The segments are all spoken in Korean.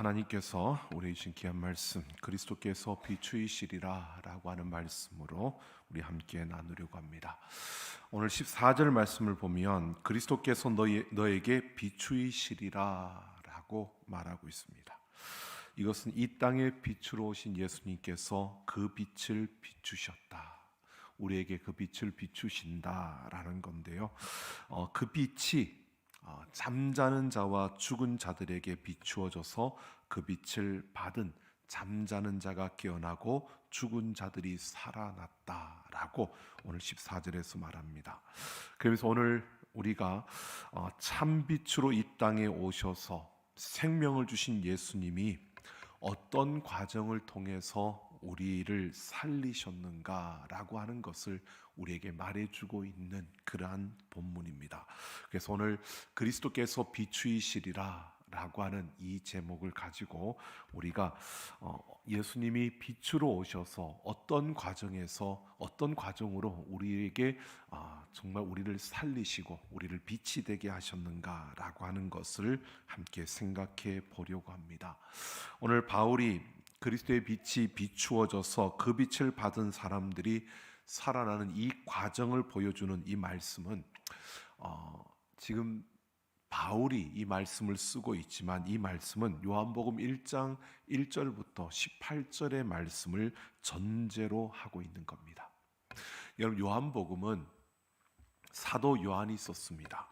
하나님께서 우리에게 주신 귀한 말씀, 그리스도께서 비추이시리라 라고 하는 말씀으로 우리 함께 나누려고 합니다. 오늘 14절 말씀을 보면 그리스도께서 너에게 비추이시리라 라고 말하고 있습니다. 이것은 이 땅의 빛으로 오신 예수님께서 그 빛을 비추셨다, 우리에게 그 빛을 비추신다라는 건데요. 그 빛이 잠자는 자와 죽은 자들에게 비추어져서 그 빛을 받은 잠자는 자가 깨어나고 죽은 자들이 살아났다라고 오늘 14절에서 말합니다. 그러면서 오늘 우리가 참 빛으로 이 땅에 오셔서 생명을 주신 예수님이 어떤 과정을 통해서 우리를 살리셨는가라고 하는 것을 우리에게 말해주고 있는 그러한 본문입니다. 그래서 오늘 그리스도께서 비추이시리라 라고 하는 이 제목을 가지고 우리가 예수님이 빛으로 오셔서 어떤 과정에서 어떤 과정으로 우리에게 정말 우리를 살리시고 우리를 빛이 되게 하셨는가라고 하는 것을 함께 생각해 보려고 합니다. 오늘 바울이 그리스도의 빛이 비추어져서 그 빛을 받은 사람들이 살아나는 이 과정을 보여주는 이 말씀은 지금 바울이 이 말씀을 쓰고 있지만 이 말씀은 요한복음 1장 1절부터 18절의 말씀을 전제로 하고 있는 겁니다. 여러분, 요한복음은 사도 요한이 썼습니다.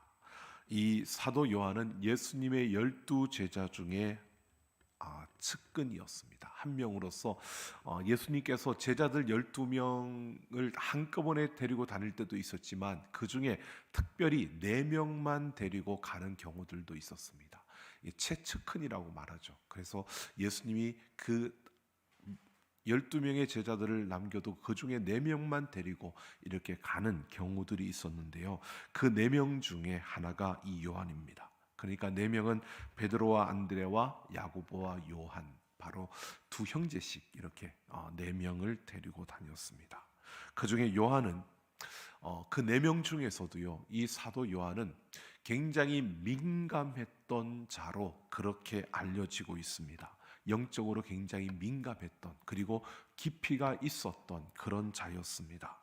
이 사도 요한은 예수님의 12제자 중에 측근이었습니다. 한 명으로서 예수님께서 제자들 12명을 한꺼번에 데리고 다닐 때도 있었지만 그 중에 특별히 4명만 데리고 가는 경우들도 있었습니다. 최측근이라고 말하죠. 그래서 예수님이 그 12명의 제자들을 남겨도 그 중에 4명만 데리고 이렇게 가는 경우들이 있었는데요. 그 4명 중에 하나가 이 요한입니다. 그러니까 4명은 베드로와 안드레와 야고보와 요한, 바로 두 형제씩 이렇게 4명을 데리고 다녔습니다. 그 중에 요한은 그 4명 중에서도요, 이 사도 요한은 굉장히 민감했던 자로 그렇게 알려지고 있습니다. 영적으로 굉장히 민감했던, 그리고 깊이가 있었던 그런 자였습니다.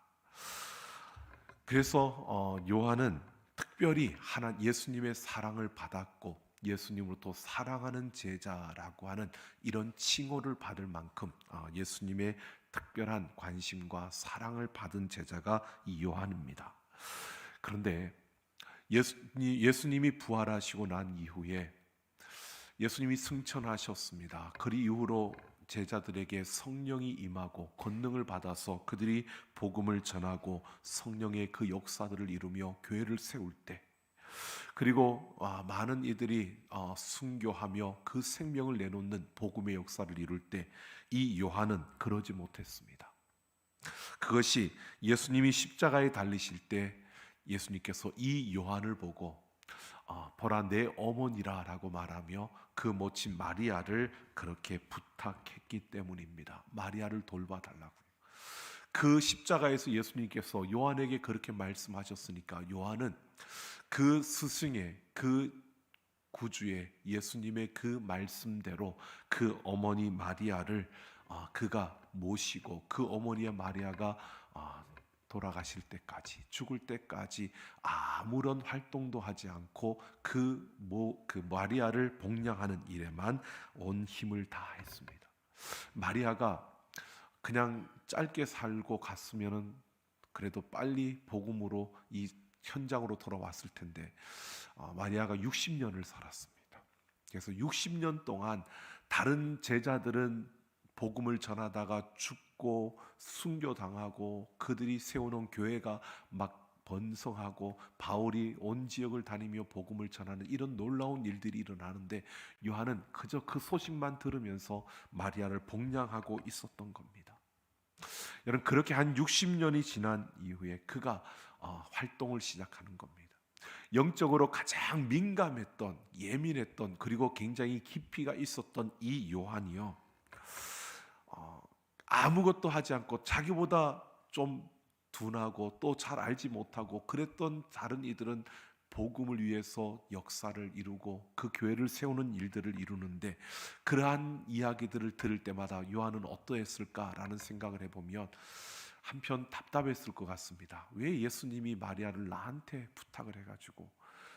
그래서 요한은 특별히 예수님의 사랑을 받았고 예수님으로부터 사랑하는 제자라고 하는 이런 칭호를 받을 만큼 예수님의 특별한 관심과 사랑을 받은 제자가 이 요한입니다. 그런데 예수님이 부활하시고 난 이후에 예수님이 승천하셨습니다. 그 이후로 제자들에게 성령이 임하고 권능을 받아서 그들이 복음을 전하고 성령의 그 역사들을 이루며 교회를 세울 때, 그리고 많은 이들이 순교하며 그 생명을 내놓는 복음의 역사를 이룰 때 이 요한은 그러지 못했습니다. 그것이 예수님이 십자가에 달리실 때 예수님께서 이 요한을 보고 보라 내 어머니라 라고 말하며 그 모친 마리아를 그렇게 부탁했기 때문입니다. 마리아를 돌봐달라고요. 그 십자가에서 예수님께서 요한에게 그렇게 말씀하셨으니까 요한은 그 스승의, 그 구주의 예수님의 그 말씀대로 그 어머니 마리아를 그가 모시고 그 어머니의 마리아가 돌아가실 때까지, 죽을 때까지 아무런 활동도 하지 않고 그 마리아를 복양하는 일에만 온 힘을 다했습니다. 마리아가 그냥 짧게 살고 갔으면은 그래도 빨리 복음으로 이 현장으로 돌아왔을 텐데 마리아가 60년을 살았습니다. 그래서 60년 동안 다른 제자들은 복음을 전하다가 죽고 순교당하고 그들이 세워놓은 교회가 막 번성하고 바울이 온 지역을 다니며 복음을 전하는 이런 놀라운 일들이 일어나는데 요한은 그저 그 소식만 들으면서 마리아를 복양하고 있었던 겁니다. 여러분, 그렇게 한 60년이 지난 이후에 그가 활동을 시작하는 겁니다. 영적으로 가장 민감했던, 예민했던, 그리고 굉장히 깊이가 있었던 이 요한이요, 아무것도 하지 않고 자기보다 좀 둔하고 또 잘 알지 못하고 그랬던 다른 이들은 복음을 위해서 역사를 이루고 그 교회를 세우는 일들을 이루는데, 그러한 이야기들을 들을 때마다 요한은 어떠했을까라는 생각을 해보면 한편 답답했을 것 같습니다. 왜 예수님이 마리아를 나한테 부탁을 해가지고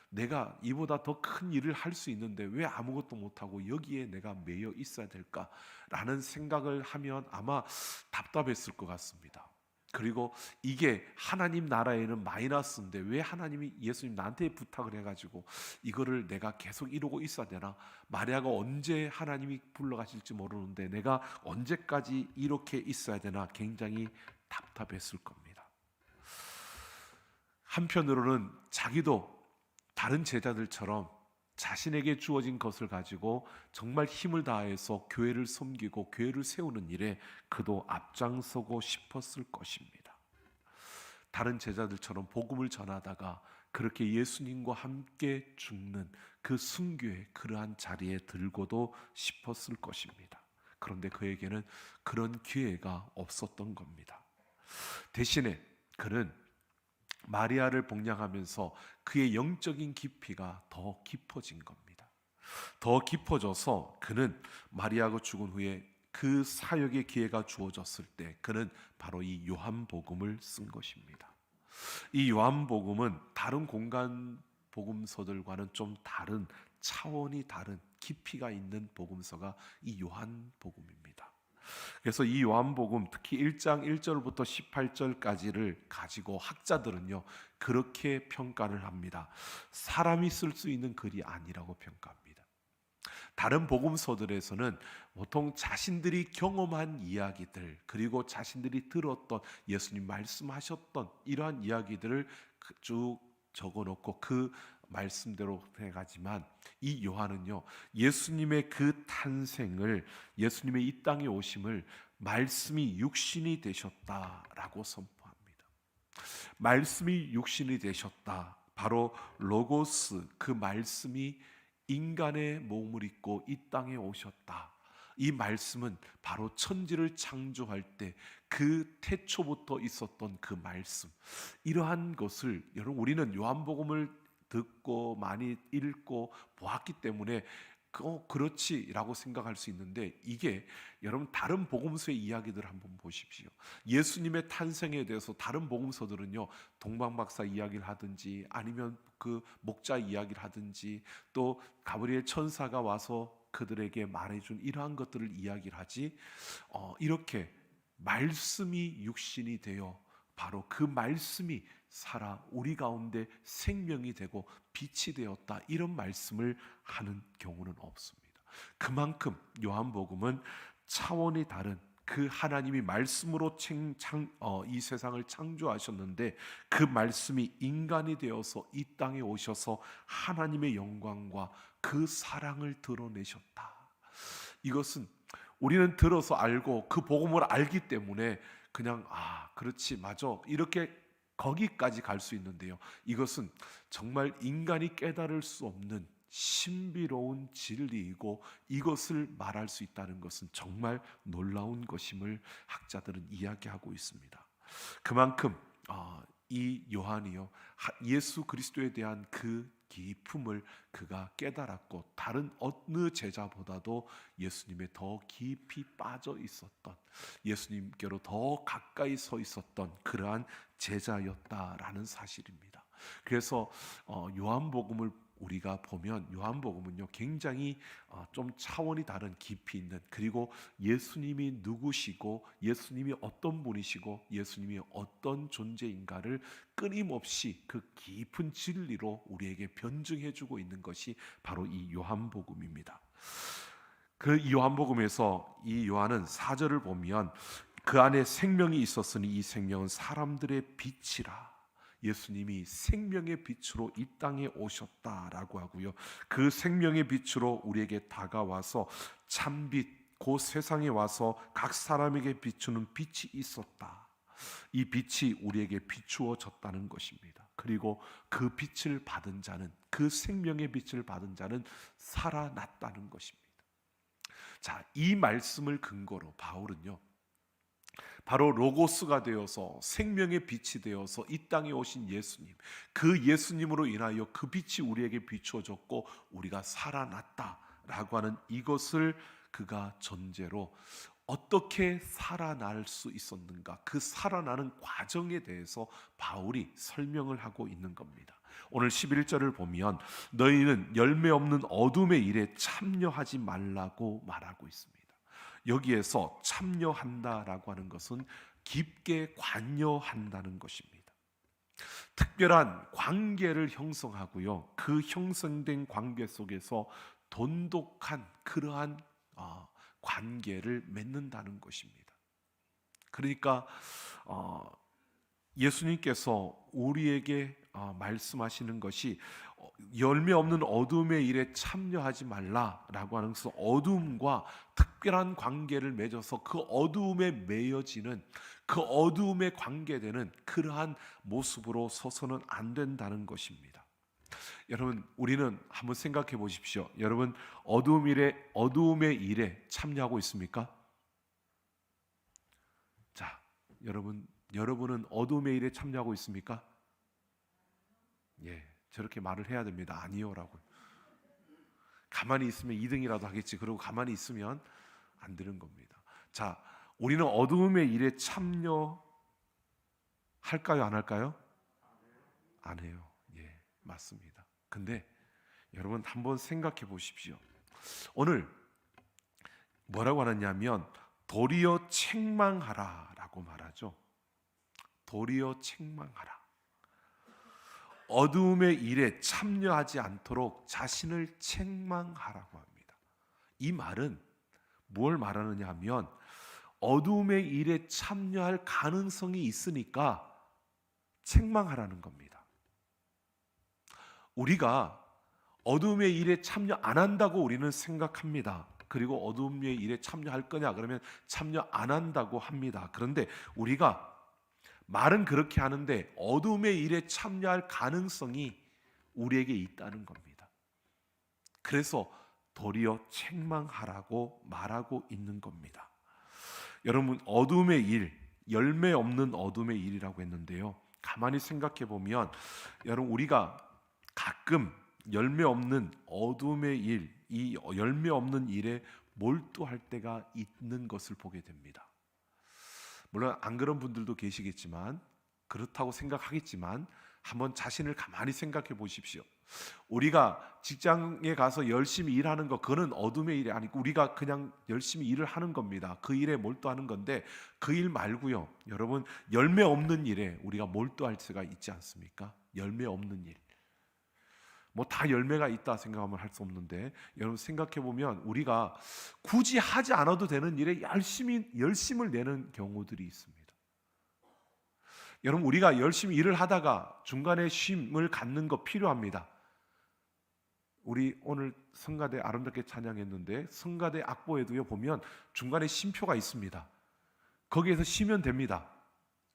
내가 이보다 더 큰 일을 할 수 있는데 왜 아무것도 못하고 여기에 내가 매여 있어야 될까라는 생각을 하면 아마 답답했을 것 같습니다. 그리고 이게 하나님 나라에는 마이너스인데 왜 하나님이 예수님 나한테 부탁을 해가지고 이거를 내가 계속 이루고 있어야 되나? 마리아가 언제 하나님이 불러가실지 모르는데 내가 언제까지 이렇게 있어야 되나? 굉장히 답답했을 겁니다. 한편으로는 자기도 다른 제자들처럼 자신에게 주어진 것을 가지고 정말 힘을 다해서 교회를 섬기고 교회를 세우는 일에 그도 앞장서고 싶었을 것입니다. 다른 제자들처럼 복음을 전하다가 그렇게 예수님과 함께 죽는 그 순교의 그러한 자리에 들고도 싶었을 것입니다. 그런데 그에게는 그런 기회가 없었던 겁니다. 대신에 그는 마리아를 복양하면서 그의 영적인 깊이가 더 깊어진 겁니다. 더 깊어져서 그는 마리아가 죽은 후에 그 사역의 기회가 주어졌을 때 그는 바로 이 요한복음을 쓴 것입니다. 이 요한복음은 다른 공간 복음서들과는 좀 다른, 차원이 다른 깊이가 있는 복음서가 이 요한복음입니다. 그래서 이 요한복음 특히 1장 1절부터 18절까지를 가지고 학자들은요 그렇게 평가를 합니다. 사람이 쓸 수 있는 글이 아니라고 평가합니다. 다른 복음서들에서는 보통 자신들이 경험한 이야기들, 그리고 자신들이 들었던 예수님 말씀하셨던 이러한 이야기들을 쭉 적어놓고 그 말씀대로 해가지만 이 요한은요 예수님의 그 탄생을, 예수님의 이 땅에 오심을 말씀이 육신이 되셨다라고 선포합니다. 말씀이 육신이 되셨다, 바로 로고스, 그 말씀이 인간의 몸을 입고 이 땅에 오셨다. 이 말씀은 바로 천지를 창조할 때 그 태초부터 있었던 그 말씀, 이러한 것을 여러분 우리는 요한복음을 듣고 많이 읽고 보았기 때문에 그렇지라고 생각할 수 있는데, 이게 여러분 다른 복음서의 이야기들 한번 보십시오. 예수님의 탄생에 대해서 다른 복음서들은요 동방박사 이야기를 하든지 아니면 그 목자 이야기를 하든지 또 가브리엘 천사가 와서 그들에게 말해준 이러한 것들을 이야기를 하지, 이렇게 말씀이 육신이 되어 바로 그 말씀이 살아 우리 가운데 생명이 되고 빛이 되었다, 이런 말씀을 하는 경우는 없습니다. 그만큼 요한복음은 차원이 다른, 그 하나님이 말씀으로 이 세상을 창조하셨는데 그 말씀이 인간이 되어서 이 땅에 오셔서 하나님의 영광과 그 사랑을 드러내셨다. 이것은 우리는 들어서 알고 그 복음을 알기 때문에 그냥 그렇지 맞아 이렇게 거기까지 갈 수 있는데요, 이것은 정말 인간이 깨달을 수 없는 신비로운 진리이고 이것을 말할 수 있다는 것은 정말 놀라운 것임을 학자들은 이야기하고 있습니다. 그만큼 이 요한이요 예수 그리스도에 대한 그 기품을 그가 깨달았고 다른 어느 제자보다도 예수님에 더 깊이 빠져 있었던, 예수님께로 더 가까이 서 있었던 그러한 제자였다라는 사실입니다. 그래서 요한복음을 우리가 보면 요한복음은요 굉장히 좀 차원이 다른 깊이 있는, 그리고 예수님이 누구시고 예수님이 어떤 분이시고 예수님이 어떤 존재인가를 끊임없이 그 깊은 진리로 우리에게 변증해주고 있는 것이 바로 이 요한복음입니다. 그 요한복음에서 이 요한은 4절을 보면 그 안에 생명이 있었으니 이 생명은 사람들의 빛이라, 예수님이 생명의 빛으로 이 땅에 오셨다라고 하고요, 그 생명의 빛으로 우리에게 다가와서 참빛, 그 세상에 와서 각 사람에게 비추는 빛이 있었다. 이 빛이 우리에게 비추어졌다는 것입니다. 그리고 그 빛을 받은 자는, 그 생명의 빛을 받은 자는 살아났다는 것입니다. 자, 이 말씀을 근거로 바울은요 바로 로고스가 되어서 생명의 빛이 되어서 이 땅에 오신 예수님, 그 예수님으로 인하여 그 빛이 우리에게 비추어졌고 우리가 살아났다라고 하는 이것을 그가 전제로 어떻게 살아날 수 있었는가, 그 살아나는 과정에 대해서 바울이 설명을 하고 있는 겁니다. 오늘 11절을 보면 너희는 열매 없는 어둠의 일에 참여하지 말라고 말하고 있습니다. 여기에서 참여한다라고 하는 것은 깊게 관여한다는 것입니다. 특별한 관계를 형성하고요, 그 형성된 관계 속에서 돈독한 그러한 관계를 맺는다는 것입니다. 그러니까 예수님께서 우리에게 말씀하시는 것이 열매 없는 어둠의 일에 참여하지 말라라고 하는 것은 어둠과 특별한 관계를 맺어서 그 어둠에 매여지는, 그 어둠에 관계되는 그러한 모습으로 서서는 안 된다는 것입니다. 여러분, 우리는 한번 생각해 보십시오. 여러분, 어둠의 일에 참여하고 있습니까? 자, 여러분은 어둠의 일에 참여하고 있습니까? 예, 저렇게 말을 해야 됩니다. 아니요라고. 가만히 있으면 2등이라도 하겠지. 그러고 가만히 있으면 안 되는 겁니다. 자, 우리는 어둠의 일에 참여할까요? 안 할까요? 안 해요. 예, 맞습니다. 근데 여러분 한번 생각해 보십시오. 오늘 뭐라고 하느냐면 도리어 책망하라라고 말하죠. 도리어 책망하라. 어두움의 일에 참여하지 않도록 자신을 책망하라고 합니다. 이 말은 뭘 말하느냐 하면 어두움의 일에 참여할 가능성이 있으니까 책망하라는 겁니다. 우리가 어두움의 일에 참여 안 한다고 우리는 생각합니다. 그리고 어두움의 일에 참여할 거냐 그러면 참여 안 한다고 합니다. 그런데 우리가 말은 그렇게 하는데 어두움의 일에 참여할 가능성이 우리에게 있다는 겁니다. 그래서 도리어 책망하라고 말하고 있는 겁니다. 여러분, 어두움의 일, 열매 없는 어둠의 일이라고 했는데요, 가만히 생각해 보면 여러분, 우리가 가끔 열매 없는 어둠의 일, 이 열매 없는 일에 몰두할 때가 있는 것을 보게 됩니다. 물론 안 그런 분들도 계시겠지만, 그렇다고 생각하겠지만 한번 자신을 가만히 생각해 보십시오. 우리가 직장에 가서 열심히 일하는 거, 그거는 어둠의 일이 아니고 우리가 그냥 열심히 일을 하는 겁니다. 그 일에 몰두하는 건데, 그 일 말고요, 여러분, 열매 없는 일에 우리가 몰두할 수가 있지 않습니까? 열매 없는 일, 뭐 다 열매가 있다 생각하면 할 수 없는데, 여러분 생각해 보면 우리가 굳이 하지 않아도 되는 일에 열심을 내는 경우들이 있습니다. 여러분, 우리가 열심히 일을 하다가 중간에 쉼을 갖는 거 필요합니다. 우리 오늘 성가대 아름답게 찬양했는데, 성가대 악보에도요 보면 중간에 쉼표가 있습니다. 거기에서 쉬면 됩니다.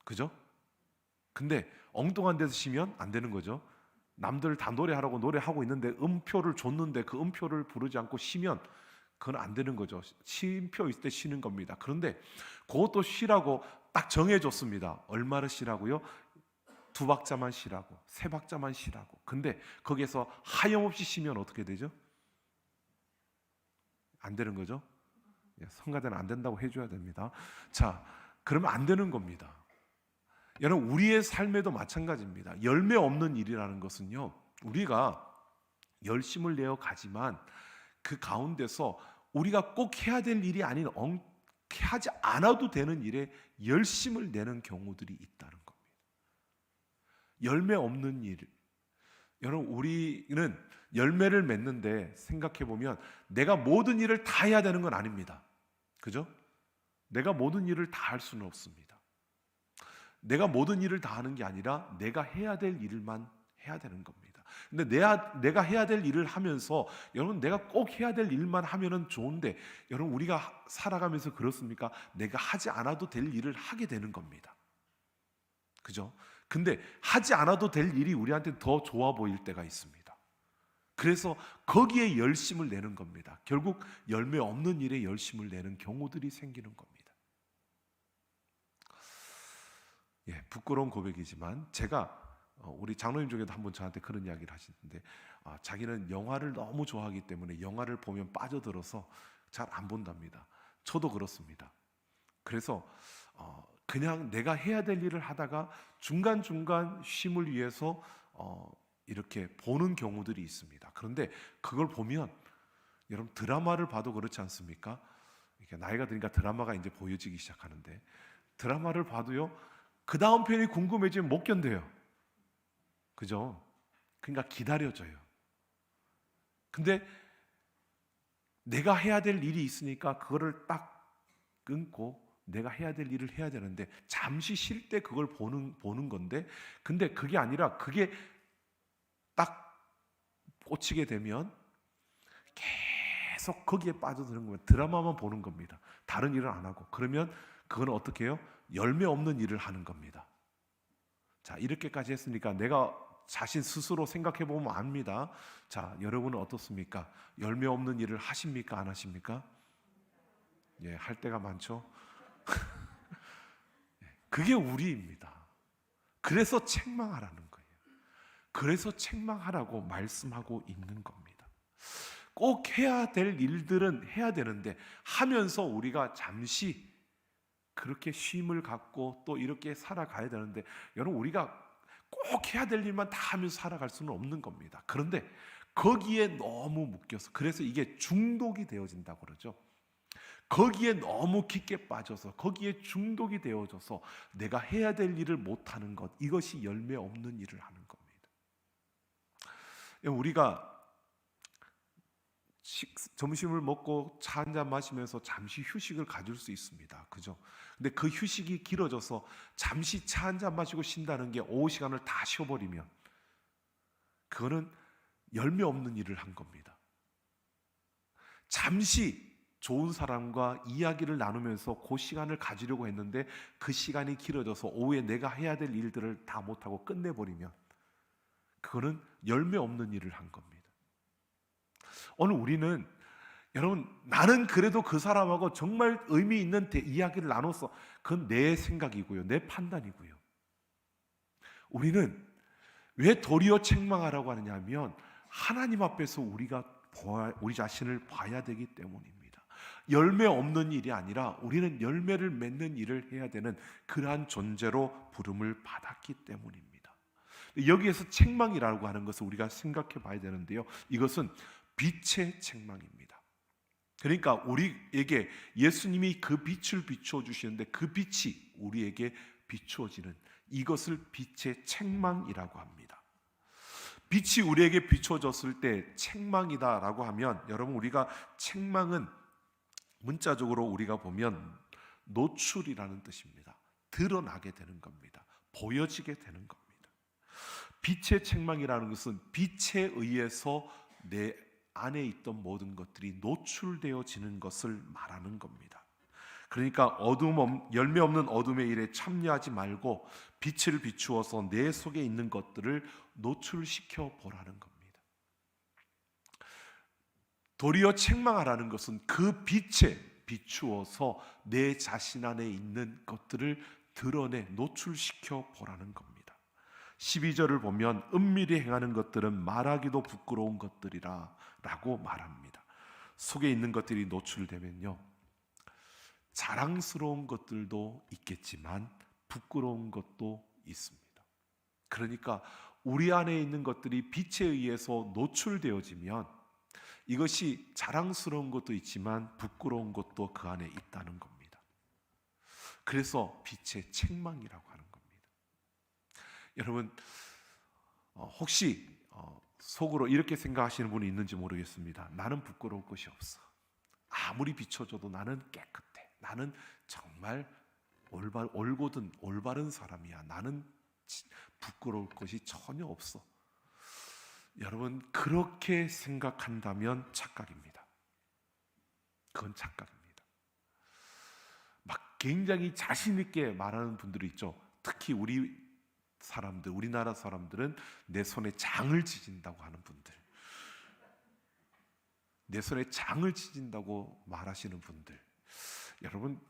그죠? 근데 엉뚱한 데서 쉬면 안 되는 거죠. 남들 다 노래하라고 노래하고 있는데 음표를 줬는데 그 음표를 부르지 않고 쉬면 그건 안 되는 거죠. 쉼표 있을 때 쉬는 겁니다. 그런데 그것도 쉬라고 딱 정해줬습니다. 얼마를 쉬라고요? 2박자만 쉬라고, 3박자만 쉬라고. 근데 거기에서 하염없이 쉬면 어떻게 되죠? 안 되는 거죠. 성가대는 안 된다고 해줘야 됩니다. 자, 그러면 안 되는 겁니다. 여러분, 우리의 삶에도 마찬가지입니다. 열매 없는 일이라는 것은요, 우리가 열심을 내어 가지만 그 가운데서 우리가 꼭 해야 될 일이 아닌 하지 않아도 되는 일에 열심을 내는 경우들이 있다는 겁니다. 열매 없는 일. 여러분, 우리는 열매를 맺는데 생각해 보면 내가 모든 일을 다 해야 되는 건 아닙니다. 그죠? 내가 모든 일을 다 할 수는 없습니다. 내가 모든 일을 다 하는 게 아니라 내가 해야 될 일만 해야 되는 겁니다. 근데 내가 해야 될 일을 하면서, 여러분, 내가 꼭 해야 될 일만 하면은 좋은데, 여러분, 우리가 살아가면서 그렇습니까? 내가 하지 않아도 될 일을 하게 되는 겁니다. 그죠? 근데 하지 않아도 될 일이 우리한테 더 좋아 보일 때가 있습니다. 그래서 거기에 열심을 내는 겁니다. 결국 열매 없는 일에 열심을 내는 경우들이 생기는 겁니다. 예, 부끄러운 고백이지만 제가 우리 장로님 중에도 한 분 저한테 그런 이야기를 하시는데 자기는 영화를 너무 좋아하기 때문에 영화를 보면 빠져들어서 잘 안 본답니다. 저도 그렇습니다. 그래서 그냥 내가 해야 될 일을 하다가 중간중간 쉼을 위해서 이렇게 보는 경우들이 있습니다. 그런데 그걸 보면 여러분 드라마를 봐도 그렇지 않습니까? 이렇게 나이가 드니까 드라마가 이제 보여지기 시작하는데 드라마를 봐도요 그 다음 편이 궁금해지면 못 견뎌요. 그죠? 그러니까 기다려져요. 근데 내가 해야 될 일이 있으니까 그거를 딱 끊고 내가 해야 될 일을 해야 되는데 잠시 쉴 때 그걸 보는 건데 근데 그게 아니라 그게 딱 꽂히게 되면 계속 거기에 빠져드는 거예요. 드라마만 보는 겁니다. 다른 일을 안 하고. 그러면 그건 어떻게 해요? 열매 없는 일을 하는 겁니다. 자, 이렇게까지 했으니까 내가 자신 스스로 생각해 보면 압니다. 자, 여러분은 어떻습니까? 열매 없는 일을 하십니까? 안 하십니까? 예, 할 때가 많죠. 그게 우리입니다. 그래서 책망하라는 거예요. 그래서 책망하라고 말씀하고 있는 겁니다. 꼭 해야 될 일들은 해야 되는데 하면서 우리가 잠시 그렇게 쉼을 갖고 또 이렇게 살아가야 되는데 여러분 우리가 꼭 해야 될 일만 다 하면서 살아갈 수는 없는 겁니다. 그런데 거기에 너무 묶여서 그래서 이게 중독이 되어진다고 그러죠. 거기에 너무 깊게 빠져서 거기에 중독이 되어져서 내가 해야 될 일을 못하는 것 이것이 열매 없는 일을 하는 겁니다. 우리가 점심을 먹고 차 한잔 마시면서 잠시 휴식을 가질 수 있습니다. 그죠? 근데 그 휴식이 길어져서 잠시 차 한잔 마시고 쉰다는 게 오후 시간을 다 쉬어버리면 그거는 열매 없는 일을 한 겁니다. 잠시 좋은 사람과 이야기를 나누면서 그 시간을 가지려고 했는데 그 시간이 길어져서 오후에 내가 해야 될 일들을 다 못하고 끝내버리면 그거는 열매 없는 일을 한 겁니다. 오늘 우리는 여러분 나는 그래도 그 사람하고 정말 의미 있는 이야기를 나눴어. 그건 내 생각이고요. 내 판단이고요. 우리는 왜 도리어 책망하라고 하느냐 하면 하나님 앞에서 우리가 우리 자신을 봐야 되기 때문입니다. 열매 없는 일이 아니라 우리는 열매를 맺는 일을 해야 되는 그러한 존재로 부름을 받았기 때문입니다. 여기에서 책망이라고 하는 것을 우리가 생각해 봐야 되는데요. 이것은 빛의 책망입니다. 그러니까 우리에게 예수님이 그 빛을 비추어 주시는데 그 빛이 우리에게 비추어지는 이것을 빛의 책망이라고 합니다. 빛이 우리에게 비추어졌을 때 책망이다라고 하면 여러분 우리가 책망은 문자적으로 우리가 보면 노출이라는 뜻입니다. 드러나게 되는 겁니다. 보여지게 되는 겁니다. 빛의 책망이라는 것은 빛에 의해서 내 안에 있던 모든 것들이 노출되어지는 것을 말하는 겁니다. 그러니까 열매 없는 어둠의 일에 참여하지 말고 빛을 비추어서 내 속에 있는 것들을 노출시켜 보라는 겁니다. 도리어 책망하라는 것은 그 빛에 비추어서 내 자신 안에 있는 것들을 드러내 노출시켜 보라는 겁니다. 12절을 보면 은밀히 행하는 것들은 말하기도 부끄러운 것들이라 라고 말합니다. 속에 있는 것들이 노출되면요 자랑스러운 것들도 있겠지만 부끄러운 것도 있습니다. 그러니까 우리 안에 있는 것들이 빛에 의해서 노출되어지면 이것이 자랑스러운 것도 있지만 부끄러운 것도 그 안에 있다는 겁니다. 그래서 빛의 책망이라고 하는 겁니다. 여러분 혹시 속으로 이렇게 생각하시는 분이 있는지 모르겠습니다. 나는 부끄러울 것이 없어. 아무리 비춰줘도 나는 깨끗해. 나는 정말 올곧은 올바른 사람이야. 나는 부끄러울 것이 전혀 없어. 여러분 그렇게 생각한다면 착각입니다. 그건 착각입니다. 막 굉장히 자신 있게 말하는 분들이 있죠. 특히 우리나라 사람들은 내 손에 장을 지진다고 하는 분들, 내 손에 장을 지진다고 말하시는 분들, 여러분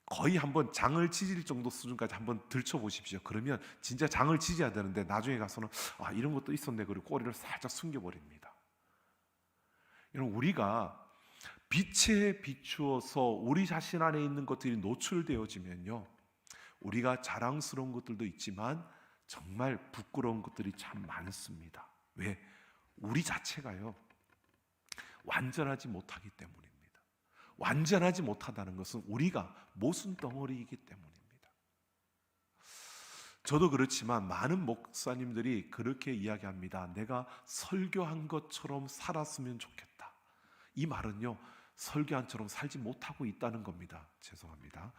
거의 한번 장을 찢을 정도 수준까지 한번 들춰보십시오. 그러면 진짜 장을 찢어야 되는데 나중에 가서는 이런 것도 있었네 그리고 꼬리를 살짝 숨겨버립니다. 여러분, 우리가 빛에 비추어서 우리 자신 안에 있는 것들이 노출되어지면요, 우리가 자랑스러운 것들도 있지만 정말 부끄러운 것들이 참 많습니다. 왜? 우리 자체가요 완전하지 못하기 때문입니다. 완전하지 못하다는 것은 우리가 모순 덩어리이기 때문입니다. 저도 그렇지만 많은 목사님들이 그렇게 이야기합니다. 내가 설교한 것처럼 살았으면 좋겠다. 이 말은요, 설교한처럼 살지 못하고 있다는 겁니다. 죄송합니다.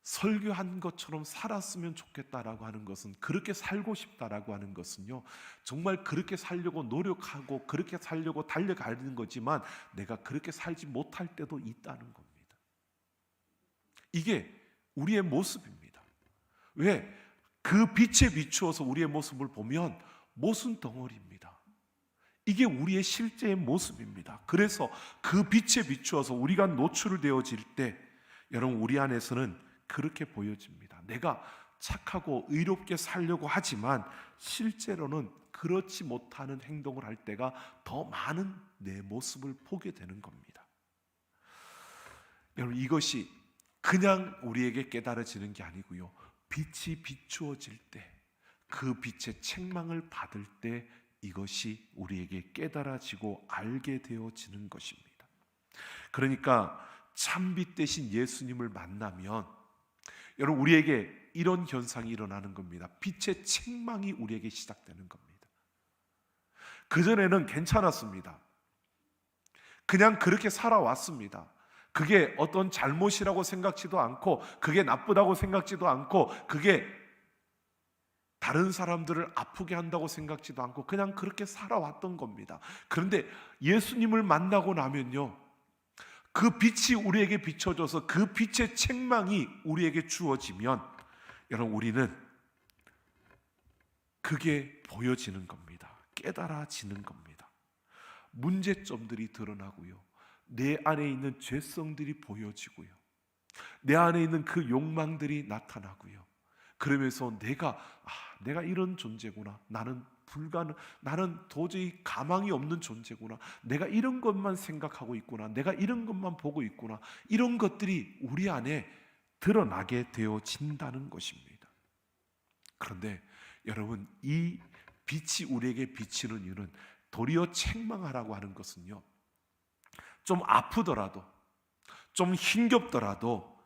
설교한 것처럼 살았으면 좋겠다라고 하는 것은, 그렇게 살고 싶다라고 하는 것은요, 정말 그렇게 살려고 노력하고 그렇게 살려고 달려가는 거지만 내가 그렇게 살지 못할 때도 있다는 겁니다. 이게 우리의 모습입니다. 왜? 그 빛에 비추어서 우리의 모습을 보면 모순 덩어리입니다. 이게 우리의 실제의 모습입니다. 그래서 그 빛에 비추어서 우리가 노출되어질 때 여러분, 우리 안에서는 그렇게 보여집니다. 내가 착하고 의롭게 살려고 하지만 실제로는 그렇지 못하는 행동을 할 때가 더 많은 내 모습을 보게 되는 겁니다. 여러분, 이것이 그냥 우리에게 깨달아지는 게 아니고요, 빛이 비추어질 때, 그 빛의 책망을 받을 때 이것이 우리에게 깨달아지고 알게 되어지는 것입니다. 그러니까 참빛 대신 예수님을 만나면 여러분, 우리에게 이런 현상이 일어나는 겁니다. 빛의 책망이 우리에게 시작되는 겁니다. 그전에는 괜찮았습니다. 그냥 그렇게 살아왔습니다. 그게 어떤 잘못이라고 생각지도 않고, 그게 나쁘다고 생각지도 않고, 그게 다른 사람들을 아프게 한다고 생각지도 않고 그냥 그렇게 살아왔던 겁니다. 그런데 예수님을 만나고 나면요, 그 빛이 우리에게 비춰져서 그 빛의 책망이 우리에게 주어지면 여러분, 우리는 그게 보여지는 겁니다. 깨달아지는 겁니다. 문제점들이 드러나고요, 내 안에 있는 죄성들이 보여지고요, 내 안에 있는 그 욕망들이 나타나고요. 그러면서 내가 이런 존재구나, 나는 도저히 가망이 없는 존재구나, 내가 이런 것만 생각하고 있구나, 내가 이런 것만 보고 있구나, 이런 것들이 우리 안에 드러나게 되어진다는 것입니다. 그런데 여러분, 이 빛이 우리에게 비치는 이유는, 도리어 책망하라고 하는 것은요, 좀 아프더라도 좀 힘겹더라도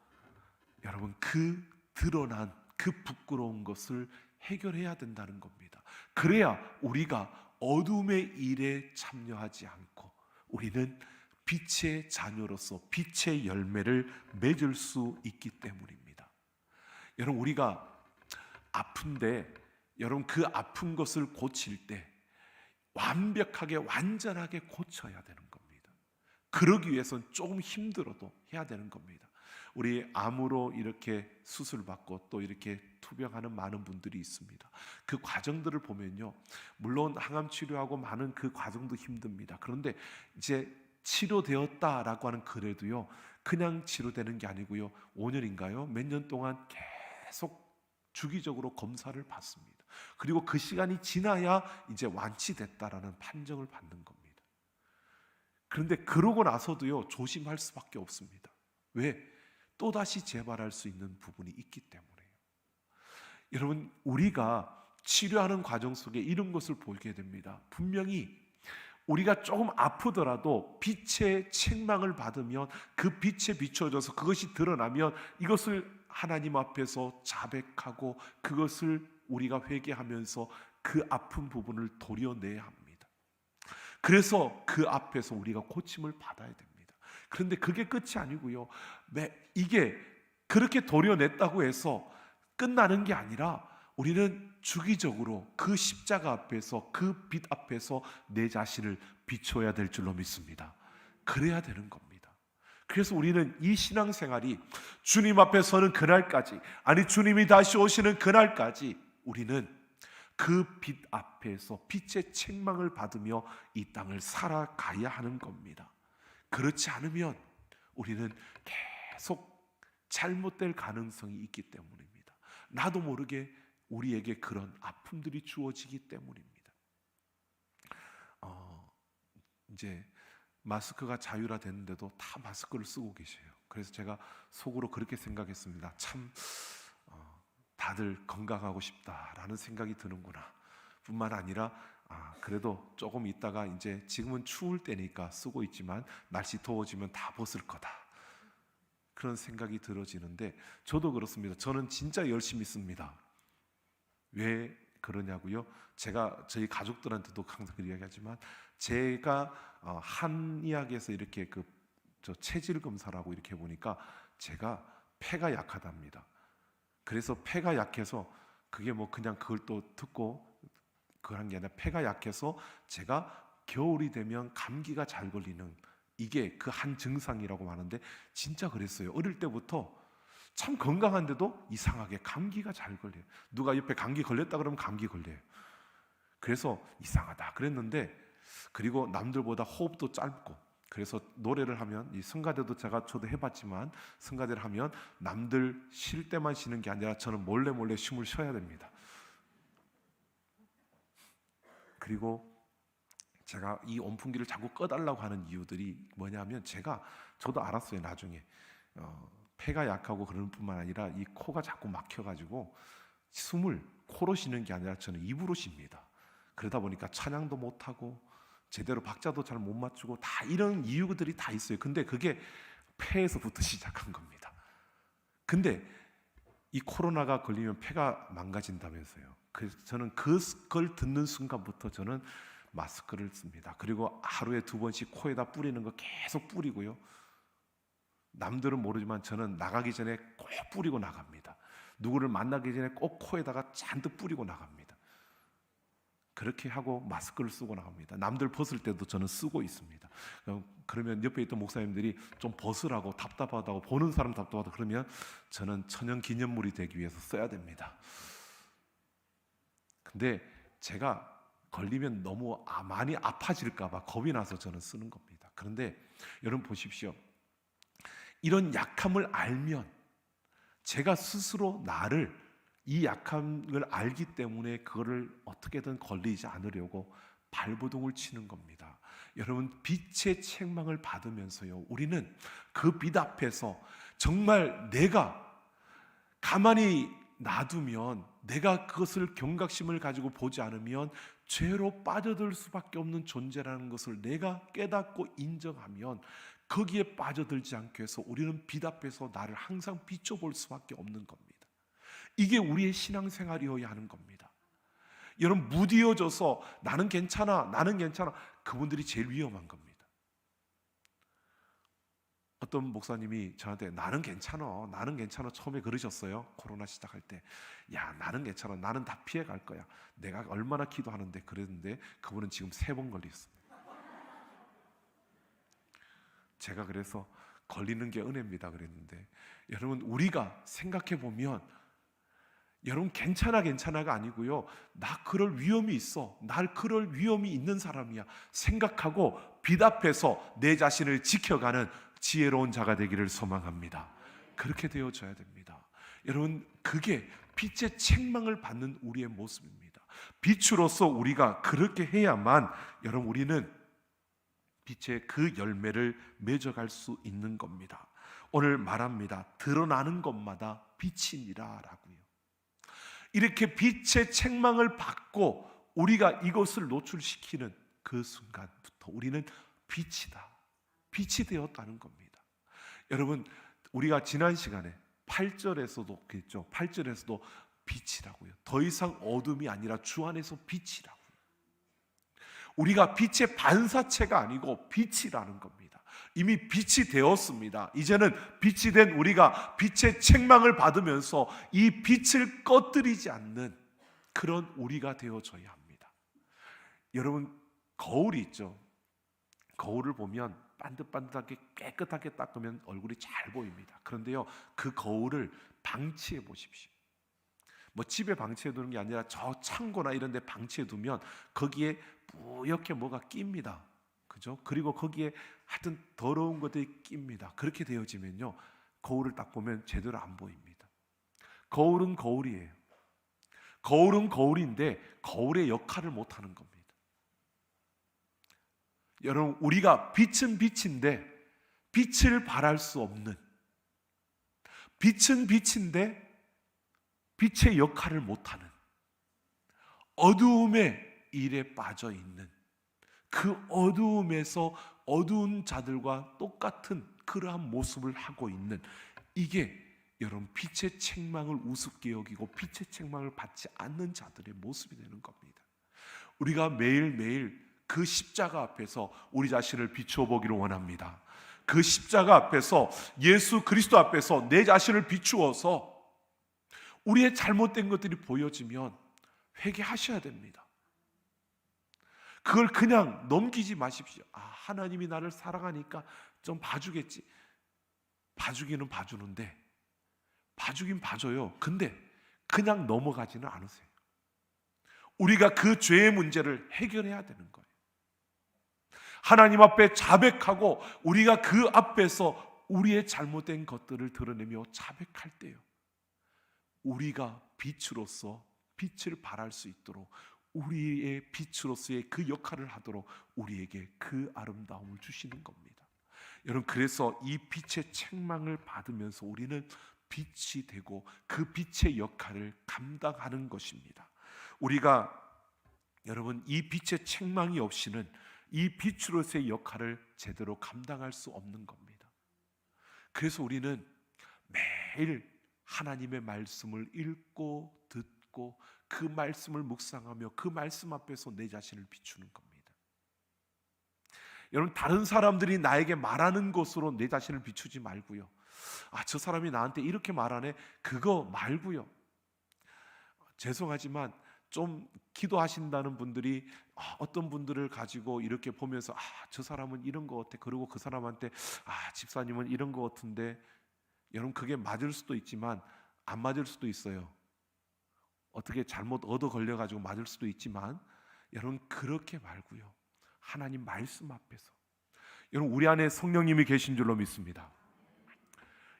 여러분, 그 드러난 그 부끄러운 것을 해결해야 된다는 겁니다. 그래야 우리가 어둠의 일에 참여하지 않고 우리는 빛의 자녀로서 빛의 열매를 맺을 수 있기 때문입니다. 여러분, 우리가 아픈데 여러분, 그 아픈 것을 고칠 때 완벽하게 완전하게 고쳐야 되는 겁니다. 그러기 위해서는 조금 힘들어도 해야 되는 겁니다. 우리 암으로 이렇게 수술받고 또 이렇게 투병하는 많은 분들이 있습니다. 그 과정들을 보면요, 물론 항암 치료하고 많은 그 과정도 힘듭니다. 그런데 이제 치료되었다라고 하는 그래도요, 그냥 치료되는 게 아니고요, 5년인가요? 몇 년 동안 계속 주기적으로 검사를 받습니다. 그리고 그 시간이 지나야 이제 완치됐다라는 판정을 받는 겁니다. 그런데 그러고 나서도요, 조심할 수밖에 없습니다. 왜? 또다시 재발할 수 있는 부분이 있기 때문에요. 여러분, 우리가 치료하는 과정 속에 이런 것을 보게 됩니다. 분명히 우리가 조금 아프더라도 빛의 책망을 받으면, 그 빛에 비춰져서 그것이 드러나면 이것을 하나님 앞에서 자백하고 그것을 우리가 회개하면서 그 아픈 부분을 도려내야 합니다. 그래서 그 앞에서 우리가 고침을 받아야 됩니다. 그런데 그게 끝이 아니고요, 이게 그렇게 도려냈다고 해서 끝나는 게 아니라 우리는 주기적으로 그 십자가 앞에서, 그 빛 앞에서 내 자신을 비춰야 될 줄로 믿습니다. 그래야 되는 겁니다. 그래서 우리는 이 신앙생활이 주님 앞에 서는 그날까지, 아니 주님이 다시 오시는 그날까지 우리는 그 빛 앞에서 빛의 책망을 받으며 이 땅을 살아가야 하는 겁니다. 그렇지 않으면 우리는 계속 잘못될 가능성이 있기 때문입니다. 나도 모르게 우리에게 그런 아픔들이 주어지기 때문입니다. 이제 마스크가 자율화됐는데도 다 마스크를 쓰고 계세요. 그래서 제가 속으로 그렇게 생각했습니다. 참 다들 건강하고 싶다라는 생각이 드는구나. 뿐만 아니라 그래도 조금 있다가 이제 지금은 추울 때니까 쓰고 있지만 날씨 더워지면 다 벗을 거다. 그런 생각이 들어지는데 저도 그렇습니다. 저는 진짜 열심히 씁니다. 왜 그러냐고요? 제가 저희 가족들한테도 항상 이야기하지만 제가 한의학에서 이렇게 저 체질 검사라고 이렇게 보니까 제가 폐가 약하답니다. 그래서 폐가 약해서 그게 뭐 그냥 그걸 또 듣고 그런 게 아니라 폐가 약해서 제가 겨울이 되면 감기가 잘 걸리는 이게 그 한 증상이라고 하는데 진짜 그랬어요. 어릴 때부터 참 건강한데도 이상하게 감기가 잘 걸려요. 누가 옆에 감기 걸렸다 그러면 감기 걸려요. 그래서 이상하다 그랬는데 그리고 남들보다 호흡도 짧고 그래서 노래를 하면 이 성가대도 저도 해봤지만 성가대를 하면 남들 쉴 때만 쉬는 게 아니라 저는 몰래 숨을 쉬어야 됩니다. 그리고 제가 이 온풍기를 자꾸 꺼달라고 하는 이유들이 뭐냐면 저도 알았어요. 나중에 폐가 약하고 그러는 뿐만 아니라 이 코가 자꾸 막혀가지고 숨을 코로 쉬는 게 아니라 저는 입으로 쉽니다. 그러다 보니까 찬양도 못하고 제대로 박자도 잘 못 맞추고 다 이런 이유들이 다 있어요. 근데 그게 폐에서부터 시작한 겁니다. 근데 이 코로나가 걸리면 폐가 망가진다면서요. 그래서 저는 그걸 듣는 순간부터 저는 마스크를 씁니다. 그리고 하루에 2번씩 코에다 뿌리는 거 계속 뿌리고요. 남들은 모르지만 저는 나가기 전에 꼭 뿌리고 나갑니다. 누구를 만나기 전에 꼭 코에다가 잔뜩 뿌리고 나갑니다. 그렇게 하고 마스크를 쓰고 나갑니다. 남들 벗을 때도 저는 쓰고 있습니다. 그러면 옆에 있던 목사님들이 좀 벗으라고 답답하다고 보는 사람 답답하다 그러면 저는 천연 기념물이 되기 위해서 써야 됩니다. 근데 제가 걸리면 너무 많이 아파질까 봐 겁이 나서 저는 쓰는 겁니다. 그런데 여러분 보십시오. 이런 약함을 알면 제가 스스로 나를 이 약함을 알기 때문에 그거를 어떻게든 걸리지 않으려고 발버둥을 치는 겁니다. 여러분 빛의 책망을 받으면서요 우리는 그 빛 앞에서 정말 내가 가만히 놔두면 내가 그것을 경각심을 가지고 보지 않으면 죄로 빠져들 수밖에 없는 존재라는 것을 내가 깨닫고 인정하면 거기에 빠져들지 않기 위해서 우리는 빛 앞에서 나를 항상 비춰볼 수밖에 없는 겁니다. 이게 우리의 신앙생활이어야 하는 겁니다. 여러분 무디어져서 나는 괜찮아 그분들이 제일 위험한 겁니다. 어떤 목사님이 저한테 나는 괜찮아 처음에 그러셨어요. 코로나 시작할 때 야 나는 괜찮아 나는 다 피해갈 거야 내가 얼마나 기도하는데 그랬는데 그분은 지금 3번 걸렸습니다. 제가 그래서 걸리는 게 은혜입니다 그랬는데 여러분 우리가 생각해 보면 여러분 괜찮아가 아니고요 나 그럴 위험이 있어 날 그럴 위험이 있는 사람이야 생각하고 빛 앞에서 내 자신을 지켜가는 지혜로운 자가 되기를 소망합니다. 그렇게 되어져야 됩니다. 여러분 그게 빛의 책망을 받는 우리의 모습입니다. 빛으로서 우리가 그렇게 해야만 여러분 우리는 빛의 그 열매를 맺어갈 수 있는 겁니다. 오늘 말합니다. 드러나는 것마다 빛이니라 라고요. 이렇게 빛의 책망을 받고 우리가 이것을 노출시키는 그 순간부터 우리는 빛이 되었다는 겁니다. 여러분 우리가 지난 시간에 8절에서도 그랬죠. 8절에서도 빛이라고요. 더 이상 어둠이 아니라 주 안에서 빛이라고요. 우리가 빛의 반사체가 아니고 빛이라는 겁니다. 이미 빛이 되었습니다. 이제는 빛이 된 우리가 빛의 책망을 받으면서 이 빛을 꺼뜨리지 않는 그런 우리가 되어져야 합니다. 여러분 거울이 있죠. 거울을 보면 반듯반듯하게 깨끗하게 닦으면 얼굴이 잘 보입니다. 그런데요 그 거울을 방치해 보십시오. 뭐 집에 방치해 두는 게 아니라 저 창고나 이런 데 방치해 두면 거기에 뿌옇게 뭐가 낍니다. 그죠? 그리고 거기에 하여튼 더러운 것들이 낍니다. 그렇게 되어지면요, 거울을 딱 보면 제대로 안 보입니다. 거울은 거울이에요. 거울은 거울인데 거울의 역할을 못하는 겁니다. 여러분, 우리가 빛은 빛인데 빛을 발할 수 없는, 빛은 빛인데 빛의 역할을 못하는, 어두움의 일에 빠져 있는, 그 어두움에서 어두운 자들과 똑같은 그러한 모습을 하고 있는, 이게 여러분 빛의 책망을 우습게 여기고 빛의 책망을 받지 않는 자들의 모습이 되는 겁니다. 우리가 매일매일 그 십자가 앞에서 우리 자신을 비추어 보기를 원합니다. 그 십자가 앞에서, 예수 그리스도 앞에서 내 자신을 비추어서 우리의 잘못된 것들이 보여지면 회개하셔야 됩니다. 그걸 그냥 넘기지 마십시오. 하나님이 나를 사랑하니까 좀 봐주겠지. 봐주기는 봐주는데, 봐주긴 봐줘요. 근데 그냥 넘어가지는 않으세요. 우리가 그 죄의 문제를 해결해야 되는 거예요. 하나님 앞에 자백하고 우리가 그 앞에서 우리의 잘못된 것들을 드러내며 자백할 때요, 우리가 빛으로서 빛을 발할 수 있도록, 우리의 빛으로서의 그 역할을 하도록 우리에게 그 아름다움을 주시는 겁니다. 여러분, 그래서 이 빛의 책망을 받으면서 우리는 빛이 되고 그 빛의 역할을 감당하는 것입니다. 우리가, 여러분, 이 빛의 책망이 없이는 이 빛으로서의 역할을 제대로 감당할 수 없는 겁니다. 그래서 우리는 매일 하나님의 말씀을 읽고 듣고 그 말씀을 묵상하며 그 말씀 앞에서 내 자신을 비추는 겁니다. 여러분, 다른 사람들이 나에게 말하는 것으로 내 자신을 비추지 말고요, 저 사람이 나한테 이렇게 말하네, 그거 말고요. 죄송하지만 좀 기도하신다는 분들이 어떤 분들을 가지고 이렇게 보면서 저 사람은 이런 것 같아, 그리고 그 사람한테 집사님은 이런 것 같은데, 여러분, 그게 맞을 수도 있지만 안 맞을 수도 있어요. 어떻게 잘못 얻어 걸려가지고 맞을 수도 있지만, 여러분, 그렇게 말고요, 하나님 말씀 앞에서, 여러분, 우리 안에 성령님이 계신 줄로 믿습니다.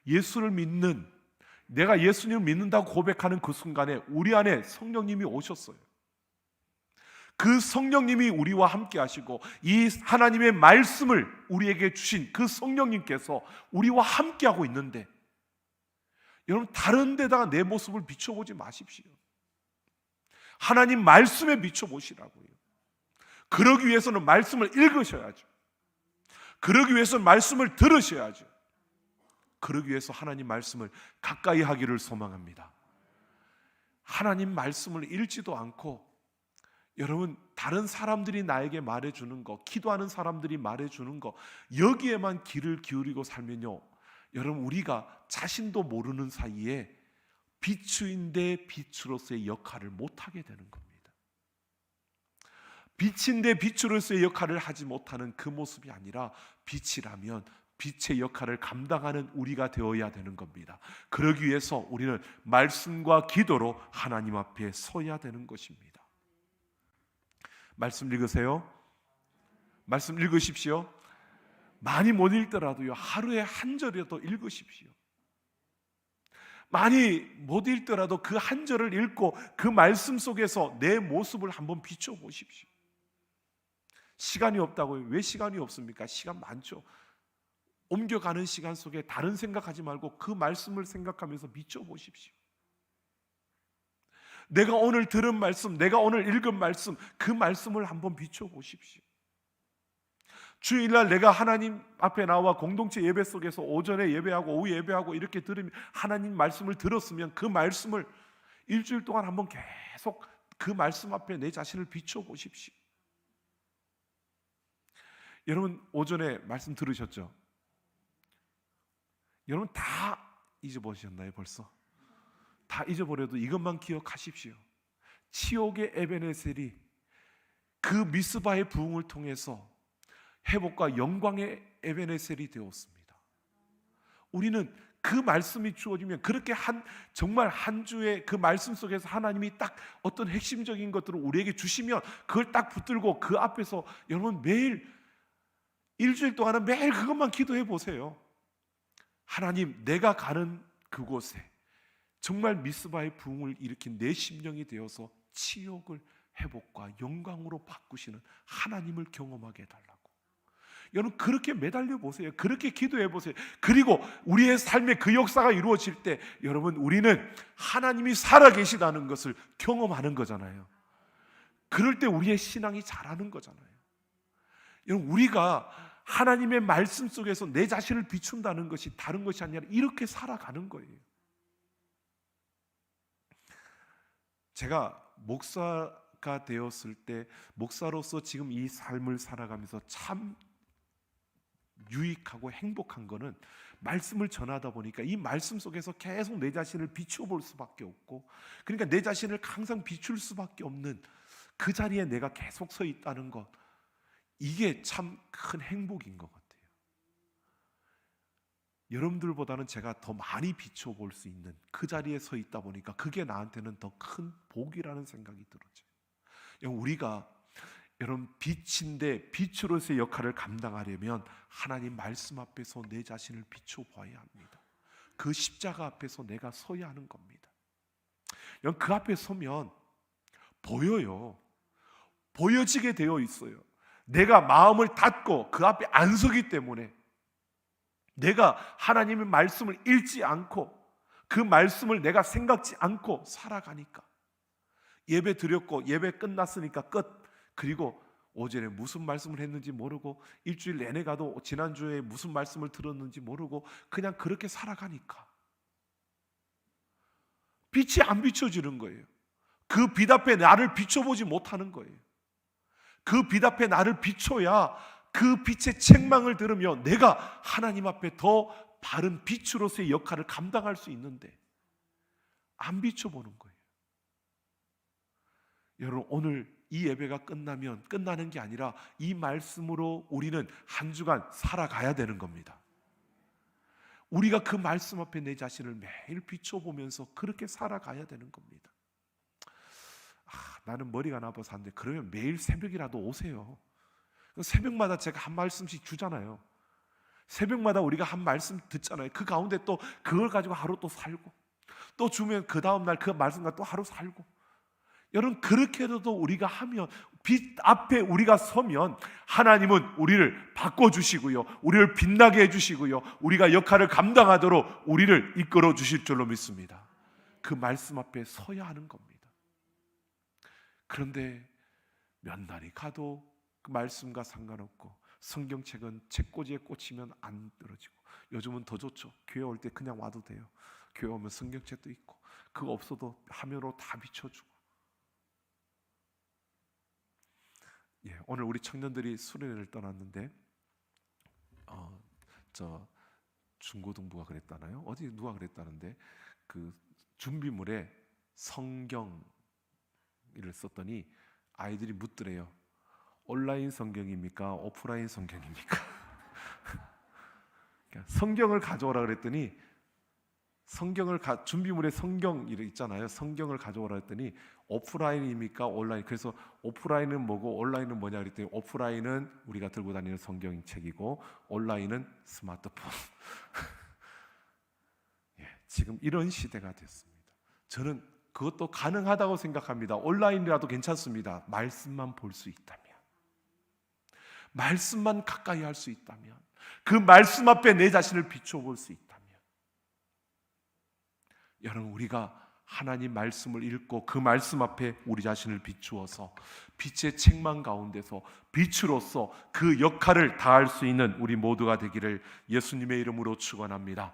예수를 믿는, 내가 예수님을 믿는다고 고백하는 그 순간에 우리 안에 성령님이 오셨어요. 그 성령님이 우리와 함께 하시고 이 하나님의 말씀을 우리에게 주신 그 성령님께서 우리와 함께 하고 있는데, 여러분, 다른 데다가 내 모습을 비춰보지 마십시오. 하나님 말씀에 비춰보시라고요. 그러기 위해서는 말씀을 읽으셔야죠. 그러기 위해서는 말씀을 들으셔야죠. 그러기 위해서 하나님 말씀을 가까이 하기를 소망합니다. 하나님 말씀을 읽지도 않고, 여러분, 다른 사람들이 나에게 말해주는 거, 기도하는 사람들이 말해주는 거, 여기에만 귀를 기울이고 살면요, 여러분, 우리가 자신도 모르는 사이에 빛인데 빛으로서의 역할을 못하게 되는 겁니다. 빛인데 빛으로서의 역할을 하지 못하는 그 모습이 아니라, 빛이라면 빛의 역할을 감당하는 우리가 되어야 되는 겁니다. 그러기 위해서 우리는 말씀과 기도로 하나님 앞에 서야 되는 것입니다. 말씀 읽으세요. 말씀 읽으십시오. 많이 못 읽더라도요, 하루에 한 절이라도 읽으십시오. 많이 못 읽더라도 그 한 절을 읽고 그 말씀 속에서 내 모습을 한번 비춰보십시오. 시간이 없다고요? 왜 시간이 없습니까? 시간 많죠. 옮겨가는 시간 속에 다른 생각하지 말고 그 말씀을 생각하면서 비춰보십시오. 내가 오늘 들은 말씀, 내가 오늘 읽은 말씀, 그 말씀을 한번 비춰보십시오. 주일날 내가 하나님 앞에 나와 공동체 예배 속에서 오전에 예배하고 오후 예배하고 이렇게 들으면, 하나님 말씀을 들었으면 그 말씀을 일주일 동안 한번 계속 그 말씀 앞에 내 자신을 비춰보십시오. 여러분, 오전에 말씀 들으셨죠? 여러분, 다 잊어버리셨나요? 벌써? 다 잊어버려도 이것만 기억하십시오. 치욕의 에베네셀이 그 미스바의 부흥을 통해서 회복과 영광의 에베네셀이 되었습니다. 우리는 그 말씀이 주어지면, 그렇게 정말 한 주의 그 말씀 속에서 하나님이 딱 어떤 핵심적인 것들을 우리에게 주시면 그걸 딱 붙들고 그 앞에서 여러분 매일 일주일 동안은 매일 그것만 기도해 보세요. 하나님, 내가 가는 그곳에 정말 미스바의 부흥을 일으킨 내 심령이 되어서 치욕을 회복과 영광으로 바꾸시는 하나님을 경험하게 해달라고. 여러분, 그렇게 매달려 보세요. 그렇게 기도해 보세요. 그리고 우리의 삶의 그 역사가 이루어질 때 여러분, 우리는 하나님이 살아계시다는 것을 경험하는 거잖아요. 그럴 때 우리의 신앙이 자라는 거잖아요. 여러분, 우리가 하나님의 말씀 속에서 내 자신을 비춘다는 것이 다른 것이 아니라 이렇게 살아가는 거예요. 제가 목사가 되었을 때, 목사로서 지금 이 삶을 살아가면서 참 유익하고 행복한 거는 말씀을 전하다 보니까 이 말씀 속에서 계속 내 자신을 비추어 볼 수밖에 없고, 그러니까 내 자신을 항상 비출 수밖에 없는 그 자리에 내가 계속 서 있다는 것, 이게 참 큰 행복인 것 같아요. 여러분들보다는 제가 더 많이 비추어 볼 수 있는 그 자리에 서 있다 보니까 그게 나한테는 더 큰 복이라는 생각이 들어져요. 우리가 여러분, 빛인데 빛으로서의 역할을 감당하려면 하나님 말씀 앞에서 내 자신을 비추어 봐야 합니다. 그 십자가 앞에서 내가 서야 하는 겁니다. 여러분, 그 앞에 서면 보여요. 보여지게 되어 있어요. 내가 마음을 닫고 그 앞에 안 서기 때문에, 내가 하나님의 말씀을 읽지 않고 그 말씀을 내가 생각지 않고 살아가니까, 예배 드렸고 예배 끝났으니까 끝. 그리고 오전에 무슨 말씀을 했는지 모르고, 일주일 내내 가도 지난주에 무슨 말씀을 들었는지 모르고 그냥 그렇게 살아가니까 빛이 안 비춰지는 거예요. 그 빛 앞에 나를 비춰보지 못하는 거예요. 그 빛 앞에 나를 비춰야 그 빛의 책망을 들으며 내가 하나님 앞에 더 바른 빛으로서의 역할을 감당할 수 있는데, 안 비춰보는 거예요. 여러분, 오늘 이 예배가 끝나면 끝나는 게 아니라 이 말씀으로 우리는 한 주간 살아가야 되는 겁니다. 우리가 그 말씀 앞에 내 자신을 매일 비춰보면서 그렇게 살아가야 되는 겁니다. 나는 머리가 나빠서 안 돼. 그러면 매일 새벽이라도 오세요. 새벽마다 제가 한 말씀씩 주잖아요. 새벽마다 우리가 한 말씀 듣잖아요. 그 가운데 또 그걸 가지고 하루 또 살고, 또 주면 그 다음날 그 말씀과 또 하루 살고. 여러분, 그렇게라도 우리가 하면, 빛 앞에 우리가 서면 하나님은 우리를 바꿔주시고요, 우리를 빛나게 해주시고요, 우리가 역할을 감당하도록 우리를 이끌어 주실 줄로 믿습니다. 그 말씀 앞에 서야 하는 겁니다. 그런데 몇 날이 가도 그 말씀과 상관없고, 성경책은 책꽂이에 꽂히면 안 떨어지고, 요즘은 더 좋죠. 교회 올 때 그냥 와도 돼요. 교회 오면 성경책도 있고, 그거 없어도 화면으로 다 비춰주고. 오늘 우리 청년들이 수련회를 떠났는데, 저 중고등부가 그랬다나요? 어디 누가 그랬다는데, 그 준비물에 성경을 썼더니 아이들이 묻더래요. 온라인 성경입니까? 오프라인 성경입니까? 성경을 가져오라 그랬더니, 준비물에 성경 있잖아요. 성경을 가져오라 했더니 오프라인입니까? 온라인. 그래서 오프라인은 뭐고 온라인은 뭐냐 그랬더니, 오프라인은 우리가 들고 다니는 성경책이고 온라인은 스마트폰. 지금 이런 시대가 됐습니다. 저는 그것도 가능하다고 생각합니다. 온라인이라도 괜찮습니다. 말씀만 볼 수 있다면, 말씀만 가까이 할 수 있다면, 그 말씀 앞에 내 자신을 비춰볼 수 있다면, 여러분, 우리가 하나님 말씀을 읽고 그 말씀 앞에 우리 자신을 비추어서 빛의 책망 가운데서 빛으로서 그 역할을 다할 수 있는 우리 모두가 되기를 예수님의 이름으로 축원합니다.